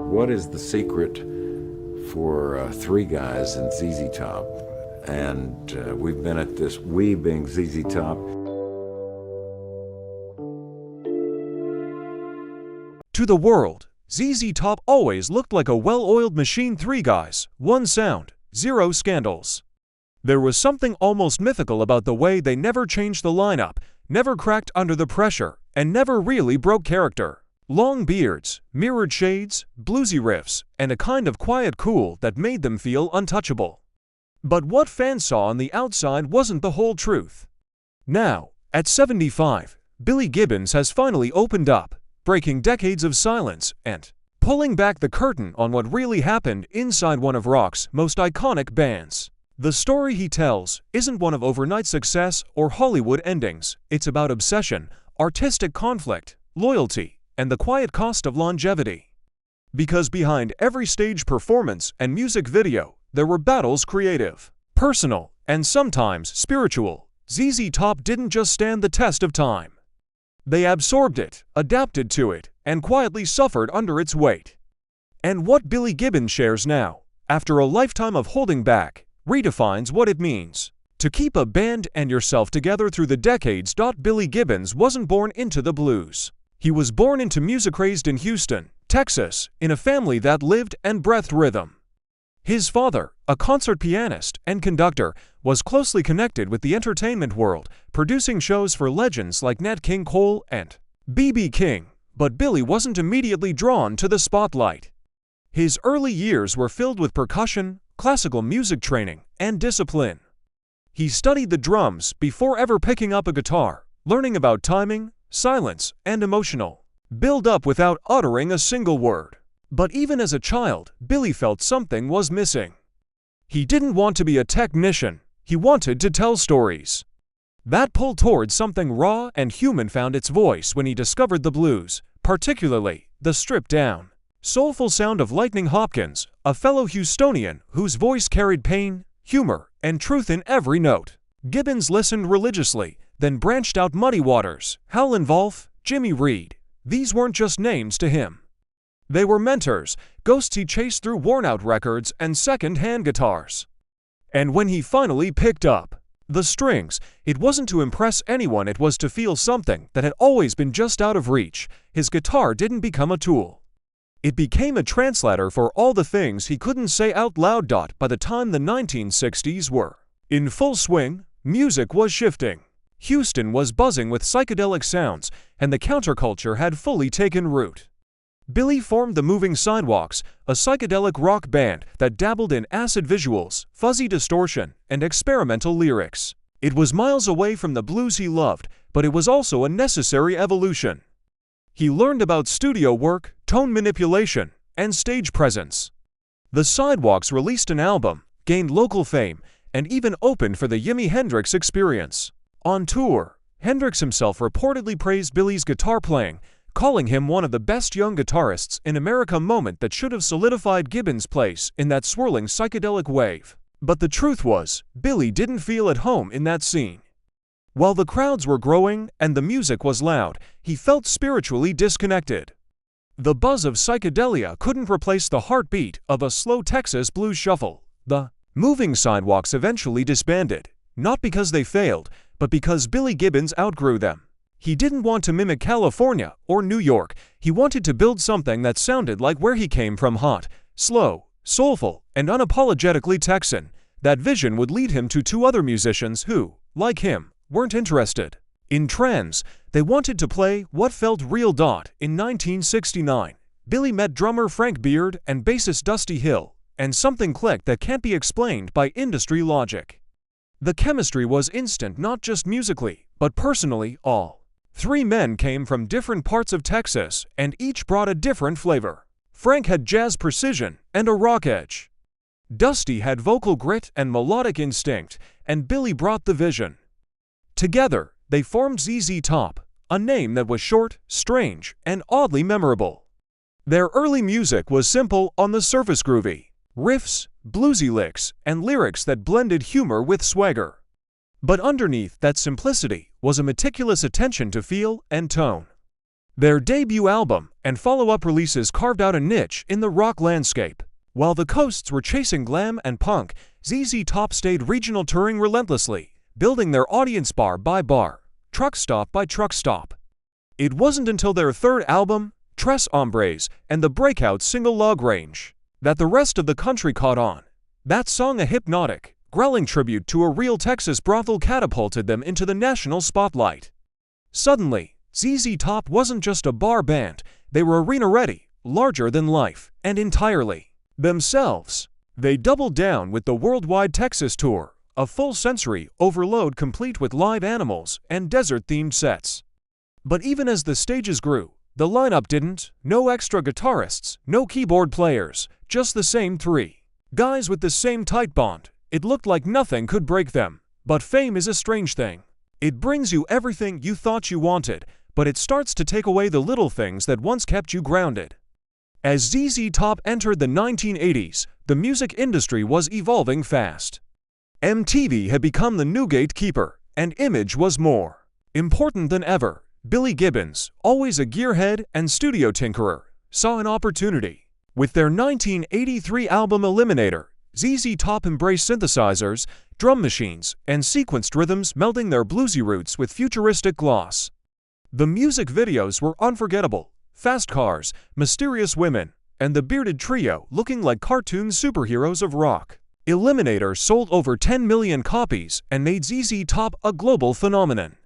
what is the secret for three guys in ZZ Top? And we've been at this, we being ZZ Top. To the world, ZZ Top always looked like a well-oiled machine. Three guys, one sound, zero scandals. There was something almost mythical about the way they never changed the lineup, never cracked under the pressure, and never really broke character. Long beards, mirrored shades, bluesy riffs, and a kind of quiet cool that made them feel untouchable. But what fans saw on the outside wasn't the whole truth. Now, at 75, Billy Gibbons has finally opened up, breaking decades of silence and pulling back the curtain on what really happened inside one of rock's most iconic bands. The story he tells isn't one of overnight success or Hollywood endings. It's about obsession, artistic conflict, loyalty, and the quiet cost of longevity. Because behind every stage performance and music video, there were battles creative, personal, and sometimes spiritual. ZZ Top didn't just stand the test of time. They absorbed it, adapted to it, and quietly suffered under its weight. And what Billy Gibbons shares now, after a lifetime of holding back, redefines what it means to keep a band and yourself together through the decades. Billy Gibbons wasn't born into the blues. He was born into music, raised in Houston, Texas, in a family that lived and breathed rhythm. His father, a concert pianist and conductor, was closely connected with the entertainment world, producing shows for legends like Nat King Cole and B.B. King. But Billy wasn't immediately drawn to the spotlight. His early years were filled with percussion, classical music training, and discipline. He studied the drums before ever picking up a guitar, learning about timing, silence, and emotional build-up without uttering a single word. But even as a child, Billy felt something was missing. He didn't want to be a technician, he wanted to tell stories. That pull towards something raw and human found its voice when he discovered the blues, particularly the stripped-down, soulful sound of Lightning Hopkins, a fellow Houstonian whose voice carried pain, humor, and truth in every note. Gibbons listened religiously, then branched out. Muddy Waters, Howlin' Wolf, Jimmy Reed. These weren't just names to him. They were mentors, ghosts he chased through worn-out records and second-hand guitars. And when he finally picked up the strings, it wasn't to impress anyone, it was to feel something that had always been just out of reach. His guitar didn't become a tool. It became a translator for all the things he couldn't say out loud. By the time the 1960s were in full swing, music was shifting. Houston was buzzing with psychedelic sounds, and the counterculture had fully taken root. Billy formed the Moving Sidewalks, a psychedelic rock band that dabbled in acid visuals, fuzzy distortion, and experimental lyrics. It was miles away from the blues he loved, but it was also a necessary evolution. He learned about studio work, tone manipulation, and stage presence. The Sidewalks released an album, gained local fame, and even opened for the Jimi Hendrix Experience. On tour, Hendrix himself reportedly praised Billy's guitar playing, calling him one of the best young guitarists in America, a moment that should have solidified Gibbons' place in that swirling psychedelic wave. But the truth was, Billy didn't feel at home in that scene. While the crowds were growing and the music was loud, he felt spiritually disconnected. The buzz of psychedelia couldn't replace the heartbeat of a slow Texas blues shuffle. The Moving Sidewalks eventually disbanded, not because they failed, but because Billy Gibbons outgrew them. He didn't want to mimic California or New York. He wanted to build something that sounded like where he came from: hot, slow, soulful, and unapologetically Texan. That vision would lead him to two other musicians who, like him, weren't interested in trends. They wanted to play what felt real. In 1969, Billy met drummer Frank Beard and bassist Dusty Hill, and something clicked that can't be explained by industry logic. The chemistry was instant, not just musically, but personally. All three men came from different parts of Texas, and each brought a different flavor. Frank had jazz precision and a rock edge. Dusty had vocal grit and melodic instinct, and Billy brought the vision. Together, they formed ZZ Top, a name that was short, strange, and oddly memorable. Their early music was simple on the surface: groovy riffs, bluesy licks, and lyrics that blended humor with swagger. But underneath that simplicity was a meticulous attention to feel and tone. Their debut album and follow-up releases carved out a niche in the rock landscape. While the coasts were chasing glam and punk, ZZ Top stayed regional, touring relentlessly, building their audience bar by bar, truck stop by truck stop. It wasn't until their third album, Tres Hombres, and the breakout single Log Range, that the rest of the country caught on. That song, a hypnotic, growling tribute to a real Texas brothel, catapulted them into the national spotlight. Suddenly, ZZ Top wasn't just a bar band, they were arena-ready, larger than life, and entirely themselves. They doubled down with the worldwide Texas tour, a full sensory overload complete with live animals and desert-themed sets. But even as the stages grew, the lineup didn't. No extra guitarists, no keyboard players, just the same three guys with the same tight bond. It looked like nothing could break them. But fame is a strange thing. It brings you everything you thought you wanted, but it starts to take away the little things that once kept you grounded. As ZZ Top entered the 1980s, the music industry was evolving fast. MTV had become the new gatekeeper, and image was more important than ever. Billy Gibbons, always a gearhead and studio tinkerer, saw an opportunity. With their 1983 album Eliminator, ZZ Top embraced synthesizers, drum machines, and sequenced rhythms, melding their bluesy roots with futuristic gloss. The music videos were unforgettable. Fast cars, mysterious women, and the bearded trio looking like cartoon superheroes of rock. Eliminator sold over 10 million copies and made ZZ Top a global phenomenon.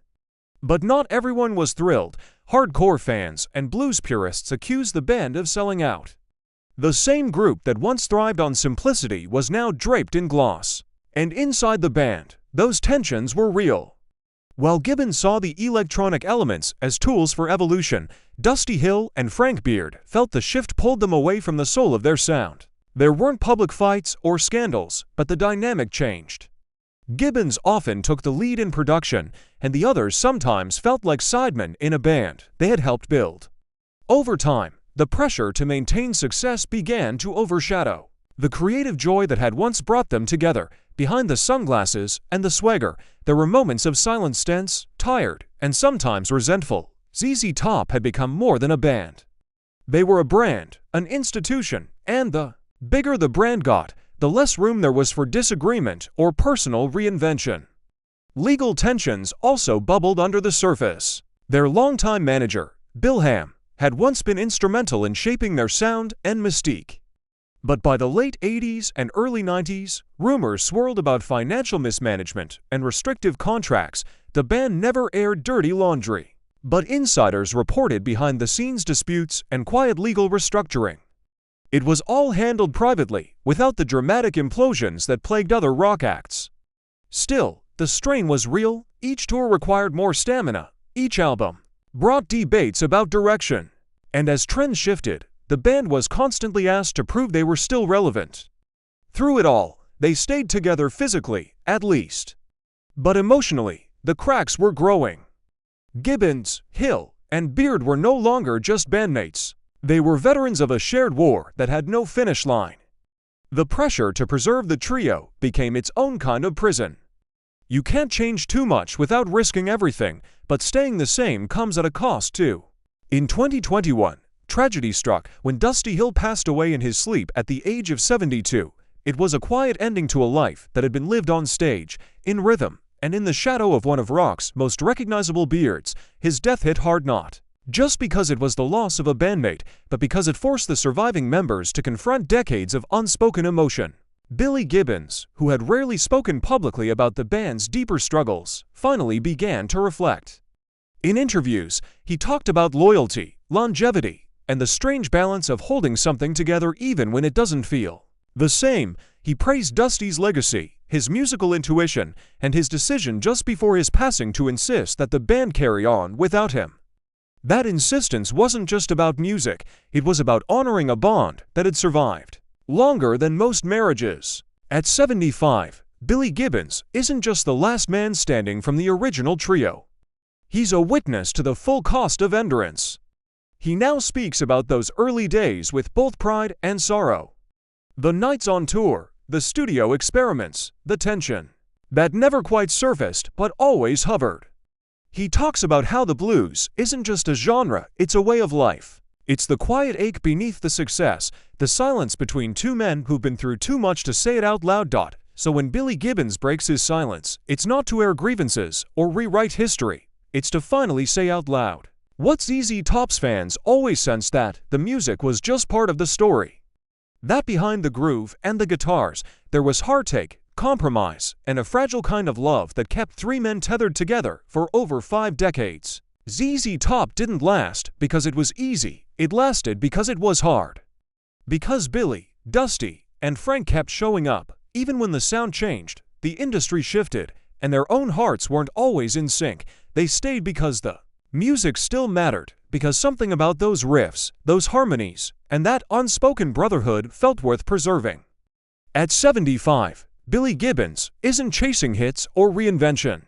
But not everyone was thrilled. Hardcore fans and blues purists accused the band of selling out. The same group that once thrived on simplicity was now draped in gloss. And inside the band, those tensions were real. While Gibbons saw the electronic elements as tools for evolution, Dusty Hill and Frank Beard felt the shift pulled them away from the soul of their sound. There weren't public fights or scandals, but the dynamic changed. Gibbons often took the lead in production, and the others sometimes felt like sidemen in a band they had helped build. Over time, the pressure to maintain success began to overshadow the creative joy that had once brought them together. Behind the sunglasses and the swagger, there were moments of silence, tense, tired, and sometimes resentful. ZZ Top had become more than a band. They were a brand, an institution, and the bigger the brand got, the less room there was for disagreement or personal reinvention. Legal tensions also bubbled under the surface. Their longtime manager, Bill Ham, had once been instrumental in shaping their sound and mystique. But by the late 80s and early 90s, rumors swirled about financial mismanagement and restrictive contracts. The band never aired dirty laundry, but insiders reported behind-the-scenes disputes and quiet legal restructuring. It was all handled privately, without the dramatic implosions that plagued other rock acts. Still, the strain was real. Each tour required more stamina. Each album brought debates about direction. And as trends shifted, the band was constantly asked to prove they were still relevant. Through it all, they stayed together physically, at least. But emotionally, the cracks were growing. Gibbons, Hill, and Beard were no longer just bandmates. They were veterans of a shared war that had no finish line. The pressure to preserve the trio became its own kind of prison. You can't change too much without risking everything, but staying the same comes at a cost too. In 2021, tragedy struck when Dusty Hill passed away in his sleep at the age of 72. It was a quiet ending to a life that had been lived on stage, in rhythm, and in the shadow of one of rock's most recognizable beards. His death hit hard, not just because it was the loss of a bandmate, but because it forced the surviving members to confront decades of unspoken emotion. Billy Gibbons, who had rarely spoken publicly about the band's deeper struggles, finally began to reflect. In interviews, he talked about loyalty, longevity, and the strange balance of holding something together even when it doesn't feel the same. He praised Dusty's legacy, his musical intuition, and his decision just before his passing to insist that the band carry on without him. That insistence wasn't just about music, it was about honoring a bond that had survived longer than most marriages. At 75, Billy Gibbons isn't just the last man standing from the original trio. He's a witness to the full cost of endurance. He now speaks about those early days with both pride and sorrow. The nights on tour, the studio experiments, the tension that never quite surfaced but always hovered. He talks about how the blues isn't just a genre, it's a way of life. It's the quiet ache beneath the success, the silence between two men who've been through too much to say it out loud. So when Billy Gibbons breaks his silence, it's not to air grievances or rewrite history, it's to finally say out loud what ZZ Top's fans always sensed, that the music was just part of the story. That behind the groove and the guitars, there was heartache, compromise, and a fragile kind of love that kept three men tethered together for over 5 decades. ZZ Top didn't last because it was easy, it lasted because it was hard. Because Billy, Dusty, and Frank kept showing up, even when the sound changed, the industry shifted, and their own hearts weren't always in sync. They stayed because the music still mattered, because something about those riffs, those harmonies, and that unspoken brotherhood felt worth preserving. At 75, Billy Gibbons isn't chasing hits or reinvention.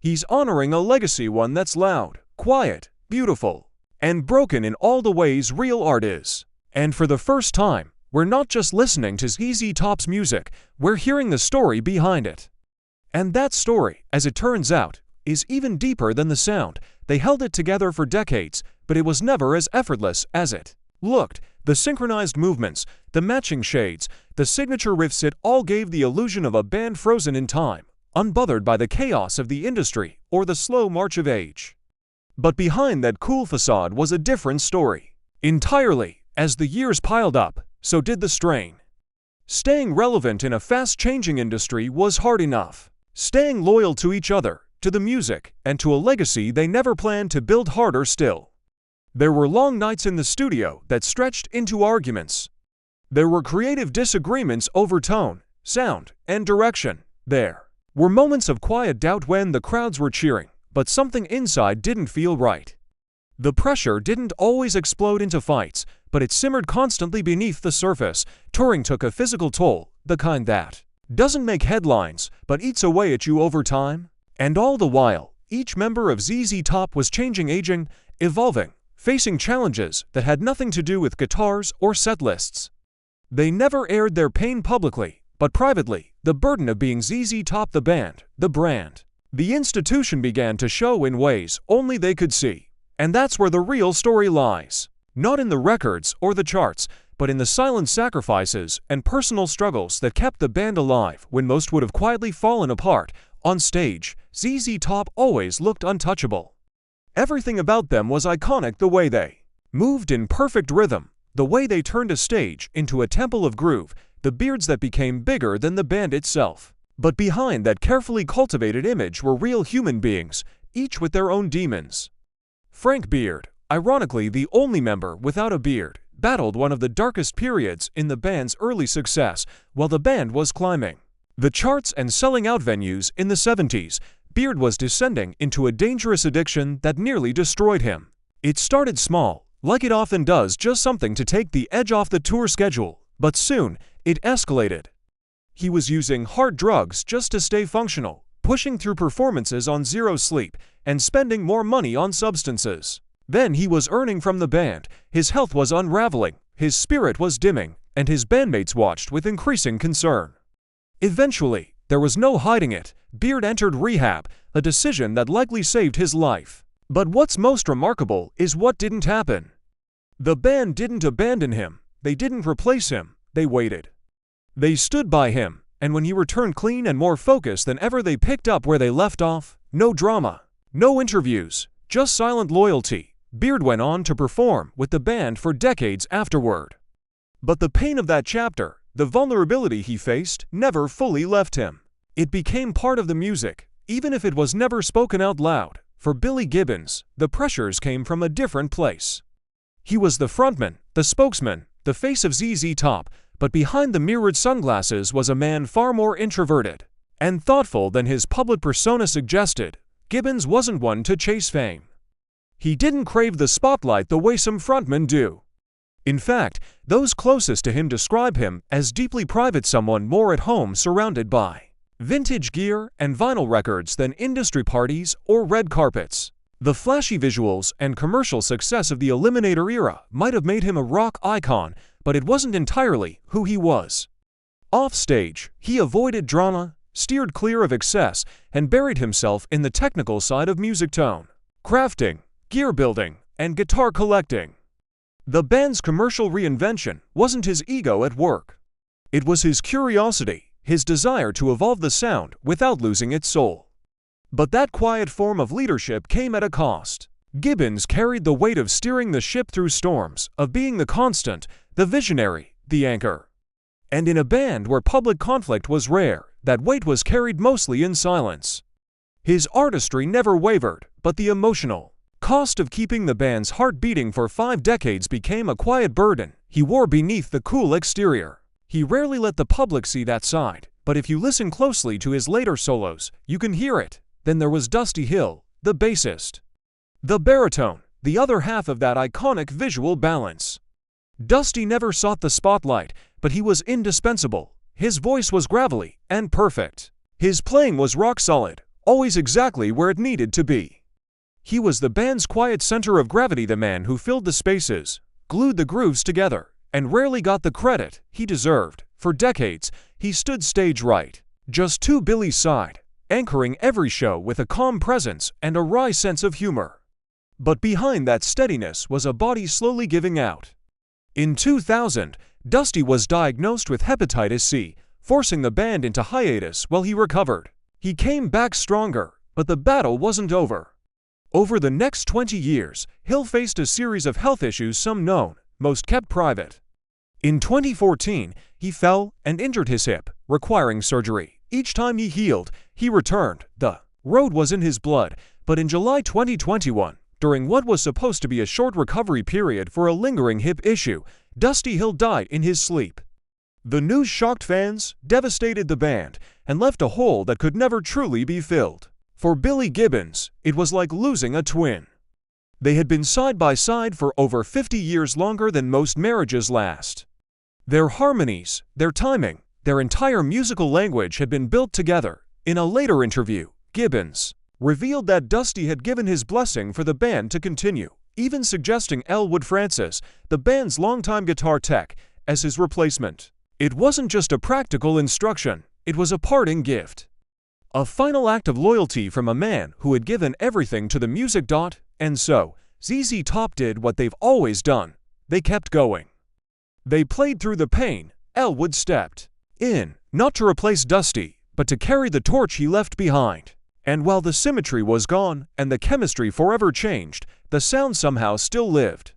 He's honoring a legacy, one that's loud, quiet, beautiful, and broken in all the ways real art is. And for the first time, we're not just listening to ZZ Top's music, we're hearing the story behind it. And that story, as it turns out, is even deeper than the sound. They held it together for decades, but it was never as effortless as it looked. The synchronized movements, the matching shades, the signature riffs, it all gave the illusion of a band frozen in time, unbothered by the chaos of the industry or the slow march of age. But behind that cool facade was a different story. Entirely, as the years piled up, so did the strain. Staying relevant in a fast-changing industry was hard enough. Staying loyal to each other, to the music, and to a legacy they never planned to build harder still. There were long nights in the studio that stretched into arguments. There were creative disagreements over tone, sound, and direction. There were moments of quiet doubt when the crowds were cheering, but something inside didn't feel right. The pressure didn't always explode into fights, but it simmered constantly beneath the surface. Touring took a physical toll, the kind that doesn't make headlines, but eats away at you over time. And all the while, each member of ZZ Top was changing, aging, evolving, facing challenges that had nothing to do with guitars or set lists. They never aired their pain publicly, but privately, the burden of being ZZ Top, the band, the brand, the institution, began to show in ways only they could see. And that's where the real story lies. Not in the records or the charts, but in the silent sacrifices and personal struggles that kept the band alive when most would have quietly fallen apart. On stage, ZZ Top always looked untouchable. Everything about them was iconic: the way they moved in perfect rhythm, the way they turned a stage into a temple of groove, the beards that became bigger than the band itself. But behind that carefully cultivated image were real human beings, each with their own demons. Frank Beard, ironically the only member without a beard, battled one of the darkest periods in the band's early success while the band was climbing the charts and selling out venues in the 70s. Beard was descending into a dangerous addiction that nearly destroyed him. It started small, like it often does, just something to take the edge off the tour schedule, but soon it escalated. He was using hard drugs just to stay functional, pushing through performances on zero sleep, and spending more money on substances than he was earning from the band. His health was unraveling, his spirit was dimming, and his bandmates watched with increasing concern. Eventually, there was no hiding it, Beard entered rehab, a decision that likely saved his life. But what's most remarkable is what didn't happen. The band didn't abandon him, they didn't replace him, they waited. They stood by him, and when he returned clean and more focused than ever, they picked up where they left off. No drama, no interviews, just silent loyalty. Beard went on to perform with the band for decades afterward. But the pain of that chapter, the vulnerability he faced, never fully left him. It became part of the music, even if it was never spoken out loud. For Billy Gibbons, the pressures came from a different place. He was the frontman, the spokesman, the face of ZZ Top, but behind the mirrored sunglasses was a man far more introverted and thoughtful than his public persona suggested. Gibbons wasn't one to chase fame. He didn't crave the spotlight the way some frontmen do. In fact, those closest to him describe him as deeply private, someone more at home surrounded by vintage gear and vinyl records than industry parties or red carpets. The flashy visuals and commercial success of the Eliminator era might have made him a rock icon, but it wasn't entirely who he was. Off stage, he avoided drama, steered clear of excess, and buried himself in the technical side of music tone, crafting, gear building, and guitar collecting. The band's commercial reinvention wasn't his ego at work. It was his curiosity, his desire to evolve the sound without losing its soul. But that quiet form of leadership came at a cost. Gibbons carried the weight of steering the ship through storms, of being the constant, the visionary, the anchor. And in a band where public conflict was rare, that weight was carried mostly in silence. His artistry never wavered, but the emotional cost of keeping the band's heart beating for 5 decades became a quiet burden he wore beneath the cool exterior. He rarely let the public see that side, but if you listen closely to his later solos, you can hear it. Then there was Dusty Hill, the bassist. The baritone, the other half of that iconic visual balance. Dusty never sought the spotlight, but he was indispensable. His voice was gravelly and perfect. His playing was rock solid, always exactly where it needed to be. He was the band's quiet center of gravity, the man who filled the spaces, glued the grooves together, and rarely got the credit he deserved. For decades, he stood stage right, just to Billy's side, anchoring every show with a calm presence and a wry sense of humor. But behind that steadiness was a body slowly giving out. In 2000, Dusty was diagnosed with hepatitis C, forcing the band into hiatus while he recovered. He came back stronger, but the battle wasn't over. Over the next 20 years, Hill faced a series of health issues, some known, most kept private. In 2014, he fell and injured his hip, requiring surgery. Each time he healed, he returned. The road was in his blood, but in July 2021, during what was supposed to be a short recovery period for a lingering hip issue, Dusty Hill died in his sleep. The news shocked fans, devastated the band, and left a hole that could never truly be filled. For Billy Gibbons, it was like losing a twin. They had been side by side for over 50 years, longer than most marriages last. Their harmonies, their timing, their entire musical language had been built together. In a later interview, Gibbons revealed that Dusty had given his blessing for the band to continue, even suggesting Elwood Francis, the band's longtime guitar tech, as his replacement. It wasn't just a practical instruction, it was a parting gift. A final act of loyalty from a man who had given everything to the music. And so, ZZ Top did what they've always done. They kept going. They played through the pain. Elwood stepped in, not to replace Dusty, but to carry the torch he left behind. And while the symmetry was gone and the chemistry forever changed, the sound somehow still lived.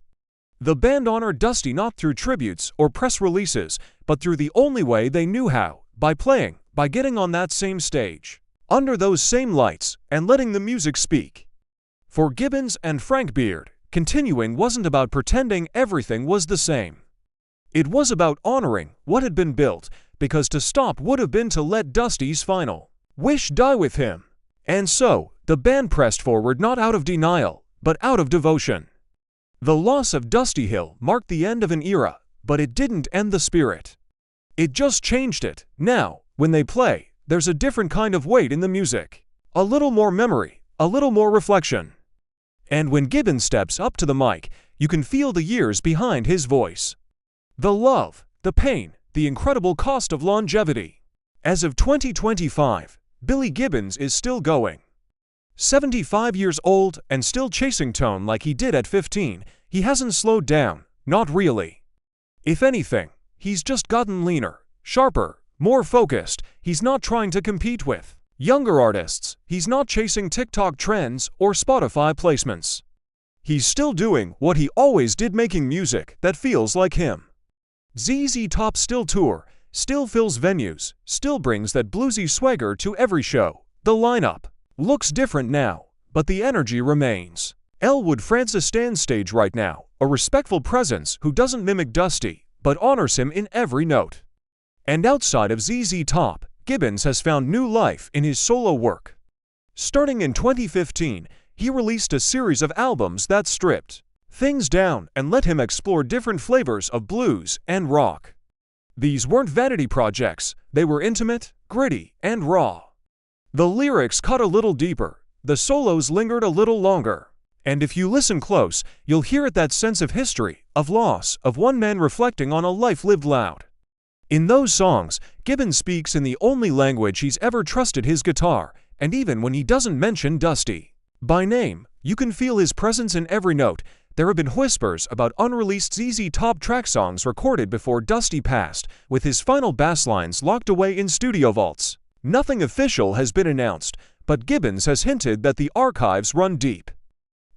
The band honored Dusty not through tributes or press releases, but through the only way they knew how, by playing, by getting on that same stage, under those same lights, and letting the music speak. For Gibbons and Frank Beard, continuing wasn't about pretending everything was the same. It was about honoring what had been built, because to stop would have been to let Dusty's final wish die with him. And so, the band pressed forward not out of denial, but out of devotion. The loss of Dusty Hill marked the end of an era, but it didn't end the spirit. It just changed it. Now, when they play, there's a different kind of weight in the music. A little more memory, a little more reflection. And when Gibbons steps up to the mic, you can feel the years behind his voice. The love, the pain, the incredible cost of longevity. As of 2025, Billy Gibbons is still going. 75 years old and still chasing tone like he did at 15, he hasn't slowed down, not really. If anything, he's just gotten leaner, sharper, more focused. He's not trying to compete with younger artists. He's not chasing TikTok trends or Spotify placements. He's still doing what he always did, making music that feels like him. ZZ Top still tour, still fills venues, still brings that bluesy swagger to every show. The lineup looks different now, but the energy remains. Elwood Francis stands stage right now, a respectful presence who doesn't mimic Dusty, but honors him in every note. And outside of ZZ Top, Gibbons has found new life in his solo work. Starting in 2015, he released a series of albums that stripped things down and let him explore different flavors of blues and rock. These weren't vanity projects, they were intimate, gritty, and raw. The lyrics cut a little deeper, the solos lingered a little longer. And if you listen close, you'll hear it, that sense of history, of loss, of one man reflecting on a life lived loud. In those songs, Gibbons speaks in the only language he's ever trusted his guitar, and even when he doesn't mention Dusty by name, you can feel his presence in every note. There have been whispers about unreleased ZZ Top track songs recorded before Dusty passed, with his final bass lines locked away in studio vaults. Nothing official has been announced, but Gibbons has hinted that the archives run deep.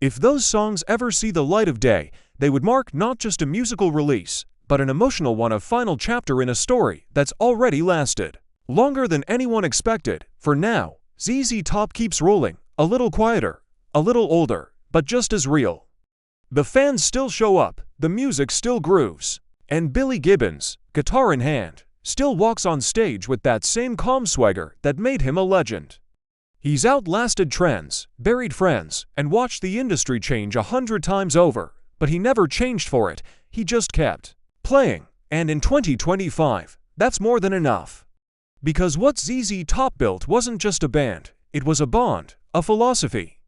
If those songs ever see the light of day, they would mark not just a musical release, but an emotional one, a final chapter in a story that's already lasted longer than anyone expected. For now, ZZ Top keeps rolling, a little quieter, a little older, but just as real. The fans still show up, the music still grooves, and Billy Gibbons, guitar in hand, still walks on stage with that same calm swagger that made him a legend. He's outlasted trends, buried friends, and watched the industry change 100 times over, but he never changed for it. He just kept playing, and in 2025, that's more than enough. Because what ZZ Top built wasn't just a band, it was a bond, a philosophy,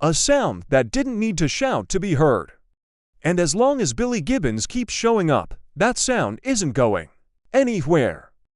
a sound that didn't need to shout to be heard. And as long as Billy Gibbons keeps showing up, that sound isn't going anywhere.